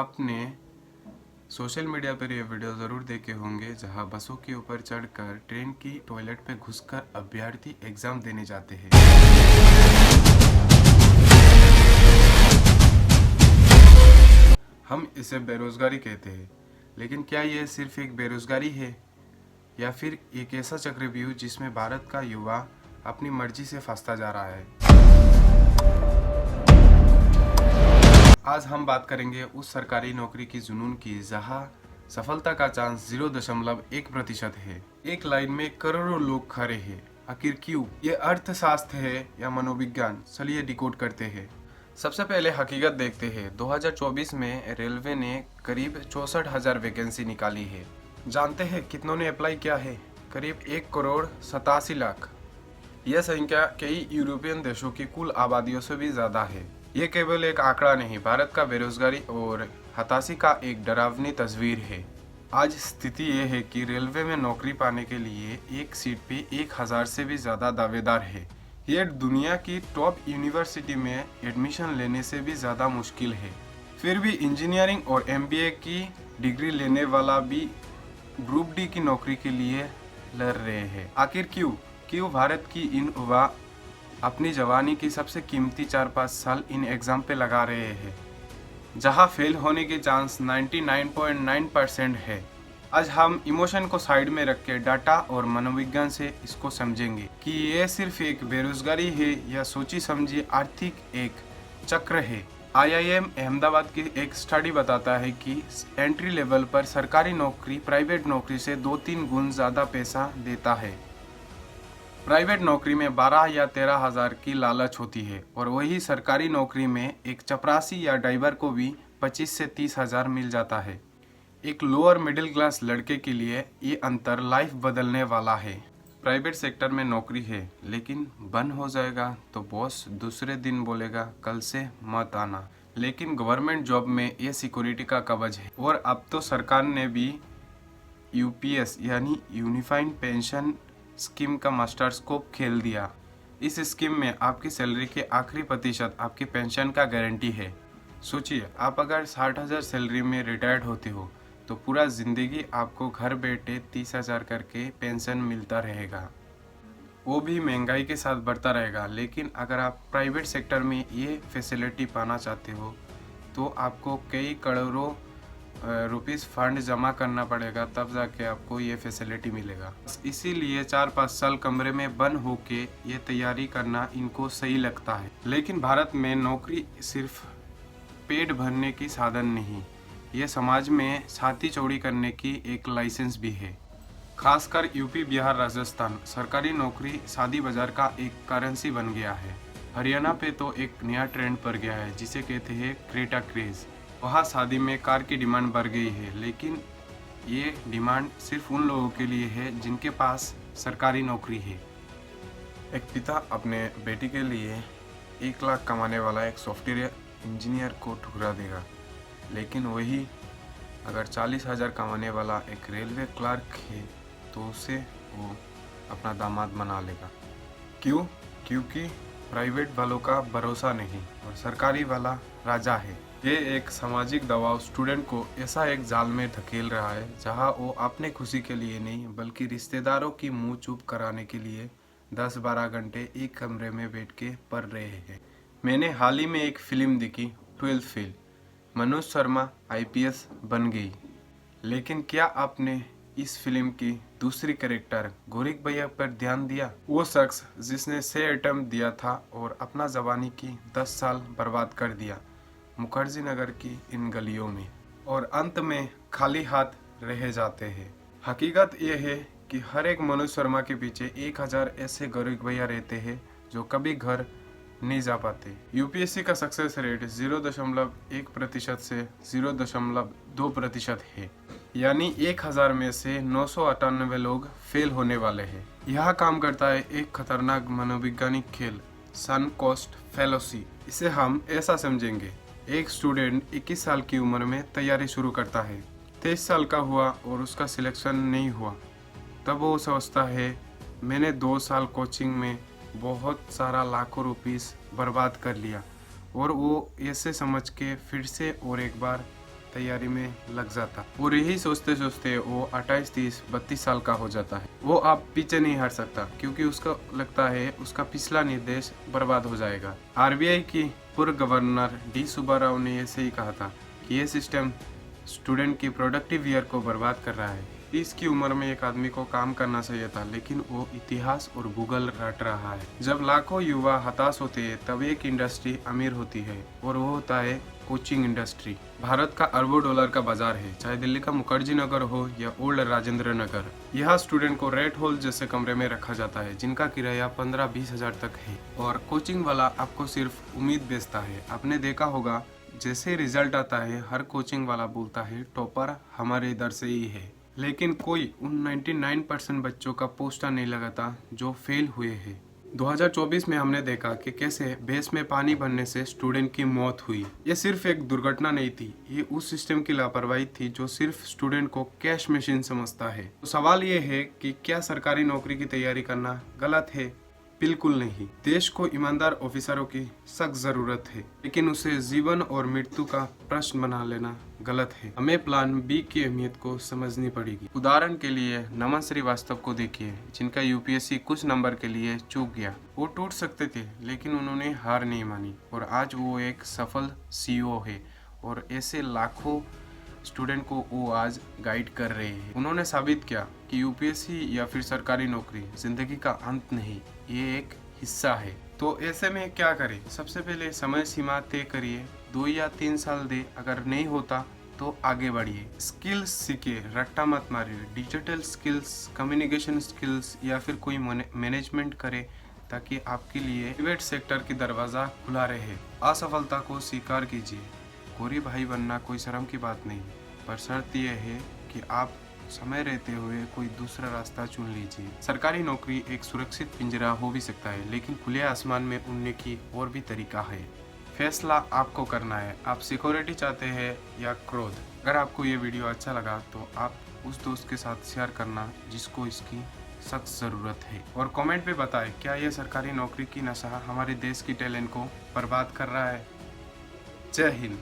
आपने social media पर ये वीडियो ज़रूर देखे होंगे जहां बसों के ऊपर चढ़कर ट्रेन की टॉयलेट पे घुसकर अभ्यर्थी एग्ज़ाम देने जाते हैं। हम इसे बेरोज़गारी कहते हैं, लेकिन क्या यह सिर्फ एक बेरोज़गारी है या फिर एक ऐसा चक्रव्यूह जिसमें भारत का युवा अपनी मर्जी से फंसता जा रहा है। आज हम बात करेंगे उस सरकारी नौकरी की जुनून की जहां सफलता का चांस 0.1% है। एक लाइन में करोड़ों लोग खड़े हैं। आखिर क्यों? ये अर्थशास्त्र है या मनोविज्ञान? चलिए डिकोड करते हैं। सबसे पहले हकीकत देखते हैं। 2024 में रेलवे ने करीब 64,000 वैकेंसी निकाली है। जानते हैं कितनों ने अप्लाई किया है? करीब 1,87,00,000। यह संख्या कई यूरोपियन देशों की कुल आबादियों से भी ज्यादा है। ये केवल एक आंकड़ा नहीं, भारत का बेरोजगारी और हताशी का एक डरावनी तस्वीर है। आज स्थिति ये है कि रेलवे में नौकरी पाने के लिए एक सीट पे 1,000 से भी ज़्यादा दावेदार है। ये दुनिया की टॉप यूनिवर्सिटी में एडमिशन लेने से भी ज़्यादा मुश्किल है। फिर भी इंजीनियरिंग और MBA की डिग्री लेने वाला भी ग्रुप डी की नौकरी के लिए लड़ रहे हैं। आखिर क्यों भारत की इन युवा अपनी जवानी की सबसे कीमती 4-5 साल इन एग्ज़ाम पे लगा रहे हैं, जहां फेल होने के चांस 99.9% है। आज हम इमोशन को साइड में रख के डाटा और मनोविज्ञान से इसको समझेंगे कि ये सिर्फ एक बेरोजगारी है या सोची समझी आर्थिक एक चक्र है। IIM अहमदाबाद की एक स्टडी बताता है कि एंट्री लेवल पर सरकारी नौकरी प्राइवेट नौकरी से 2-3 गुण ज़्यादा पैसा देता है। प्राइवेट नौकरी में 12 या 13,000 की लालच होती है और वही सरकारी नौकरी में एक चपरासी या ड्राइवर को भी 25 से 30,000 मिल जाता है। एक लोअर मिडिल क्लास लड़के के लिए ये अंतर लाइफ बदलने वाला है। प्राइवेट सेक्टर में नौकरी है, लेकिन बंद हो जाएगा तो बॉस दूसरे दिन बोलेगा कल से मत आना। लेकिन गवर्नमेंट जॉब में ये सिक्योरिटी का कवच है। और अब तो सरकार ने भी UPS यानी यूनिफाइड पेंशन स्कीम का मास्टर स्कोप खेल दिया। इस स्कीम में आपकी सैलरी के आखिरी प्रतिशत आपकी पेंशन का गारंटी है। सोचिए, आप अगर 60,000 सैलरी में रिटायर्ड होते हो तो पूरा ज़िंदगी आपको घर बैठे 30,000 करके पेंशन मिलता रहेगा। वो भी महंगाई के साथ बढ़ता रहेगा। लेकिन अगर आप प्राइवेट सेक्टर में ये फैसिलिटी पाना चाहते हो तो आपको कई करोड़ों रुपीस फंड जमा करना पड़ेगा, तब जाके आपको ये फैसिलिटी मिलेगा। इसीलिए 4-5 साल कमरे में बंद होके ये तैयारी करना इनको सही लगता है। लेकिन भारत में नौकरी सिर्फ पेट भरने की साधन नहीं, ये समाज में छाती चौड़ी करने की एक लाइसेंस भी है। खासकर UP, बिहार, राजस्थान सरकारी नौकरी शादी बाजार का एक करेंसी बन गया है। हरियाणा पे तो एक नया ट्रेंड पड़ गया है जिसे कहते हैं क्रेटा क्रेज। वहाँ शादी में कार की डिमांड बढ़ गई है, लेकिन ये डिमांड सिर्फ उन लोगों के लिए है जिनके पास सरकारी नौकरी है। एक पिता अपने बेटी के लिए 1 लाख कमाने वाला एक सॉफ्टवेयर इंजीनियर को ठुकरा देगा, लेकिन वही अगर 40,000 कमाने वाला एक रेलवे क्लर्क है तो उसे वो अपना दामाद बना लेगा। क्यों? क्योंकि प्राइवेट वालों का भरोसा नहीं और सरकारी वाला राजा है। ये एक सामाजिक दबाव स्टूडेंट को ऐसा एक जाल में धकेल रहा है जहां वो अपने खुशी के लिए नहीं बल्कि रिश्तेदारों की मुंह चुप कराने के लिए 10-12 घंटे एक कमरे में बैठ के पढ़ रहे हैं। मैंने हाल ही में एक फिल्म देखी, 12th fail. Manoj Sharma IPS बन गई। लेकिन क्या आपने इस फिल्म की दूसरी कैरेक्टर गौरिक भैया पर ध्यान दिया? वो शख्स जिसने 6 अटेम्प्ट दिया था और अपना जवानी की 10 साल बर्बाद कर दिया मुखर्जी नगर की इन गलियों में, और अंत में खाली हाथ रह जाते हैं। हकीकत यह है कि हर एक मनोज शर्मा के पीछे 1,000 ऐसे गौरिक भैया रहते हैं जो कभी घर नहीं जा पाते। UPSC का सक्सेस रेट 0.1% से 0.2% है, यानी 1,000 में से 998 लोग फेल होने वाले हैं। यह काम करता है एक खतरनाक मनोवैज्ञानिक खेल, सन कॉस्ट फैलोसी। इसे हम ऐसा समझेंगे, एक स्टूडेंट 21 साल की उम्र में तैयारी शुरू करता है। 23 साल का हुआ और उसका सिलेक्शन नहीं हुआ, तब वो सोचता है मैंने 2 साल कोचिंग में बहुत सारा लाखों रुपीस बर्बाद कर लिया, और वो ऐसे समझ के फिर से और एक बार तैयारी में लग जाता और यही सोचते सोचते वो 28, 30, 32 साल का हो जाता है। वो आप पीछे नहीं हट सकता क्योंकि उसका लगता है उसका पिछला निर्देश बर्बाद हो जाएगा। आरबीआई की पूर्व गवर्नर डी सुब्बाराव ने ऐसे ही कहा था कि ये सिस्टम स्टूडेंट की प्रोडक्टिव ईयर को बर्बाद कर रहा है। 30 की उम्र में एक आदमी को काम करना चाहिए था, लेकिन वो इतिहास और गूगल रट रहा है। जब लाखों युवा हताश होते हैं तब एक इंडस्ट्री अमीर होती है और वो होता है कोचिंग इंडस्ट्री। भारत का अरबों डॉलर का बाजार है, चाहे दिल्ली का मुखर्जी नगर हो या ओल्ड राजेंद्र नगर। यहाँ स्टूडेंट को रेड होल जैसे कमरे में रखा जाता है जिनका किराया 15-20 हजार तक है और कोचिंग वाला आपको सिर्फ उम्मीद बेचता है। आपने देखा होगा जैसे रिजल्ट आता है हर कोचिंग वाला बोलता है टॉपर हमारे इधर से ही है, लेकिन कोई उन 99% बच्चों का पोस्टर नहीं लगाता जो फेल हुए हैं। 2024 में हमने देखा कि कैसे भैंस में पानी भरने से स्टूडेंट की मौत हुई। ये सिर्फ एक दुर्घटना नहीं थी, ये उस सिस्टम की लापरवाही थी जो सिर्फ स्टूडेंट को कैश मशीन समझता है। तो सवाल ये है कि क्या सरकारी नौकरी की तैयारी करना गलत है? बिल्कुल नहीं। देश को ईमानदार ऑफिसरों की सख्त जरूरत है, लेकिन उसे जीवन और मृत्यु का प्रश्न बना लेना गलत है। हमें प्लान बी की अहमियत को समझनी पड़ेगी। उदाहरण के लिए नमन श्रीवास्तव को देखिए, जिनका यूपीएससी कुछ नंबर के लिए चूक गया। वो टूट सकते थे लेकिन उन्होंने हार नहीं मानी और आज वो एक सफल सीईओ है और ऐसे लाखों स्टूडेंट को वो आज गाइड कर रहे हैं। उन्होंने साबित किया कि यूपीएससी या फिर सरकारी नौकरी जिंदगी का अंत नहीं, ये एक हिस्सा है। तो ऐसे में क्या करें? सबसे पहले समय सीमा तय करिए, 2 या 3 साल दे, अगर नहीं होता तो आगे बढ़िए। स्किल्स सीखिए, रट्टा मत मारिए। डिजिटल स्किल्स, कम्युनिकेशन स्किल्स या फिर कोई मैनेजमेंट करे ताकि आपके लिए प्राइवेट सेक्टर की दरवाजा खुला रहे। असफलता को स्वीकार कीजिए। गोरी भाई बनना कोई शर्म की बात नहीं, पर शर्त यह है कि आप समय रहते हुए कोई दूसरा रास्ता चुन लीजिए। सरकारी नौकरी एक सुरक्षित पिंजरा हो भी सकता है, लेकिन खुले आसमान में उड़ने की और भी तरीका है। फैसला आपको करना है, आप सिक्योरिटी चाहते हैं या क्रोध। अगर आपको ये वीडियो अच्छा लगा तो आप उस दोस्त के साथ शेयर करना जिसको इसकी सख्त ज़रूरत है, और कमेंट पे बताएं क्या ये सरकारी नौकरी की नशा हमारे देश की टैलेंट को बर्बाद कर रहा है। जय हिंद।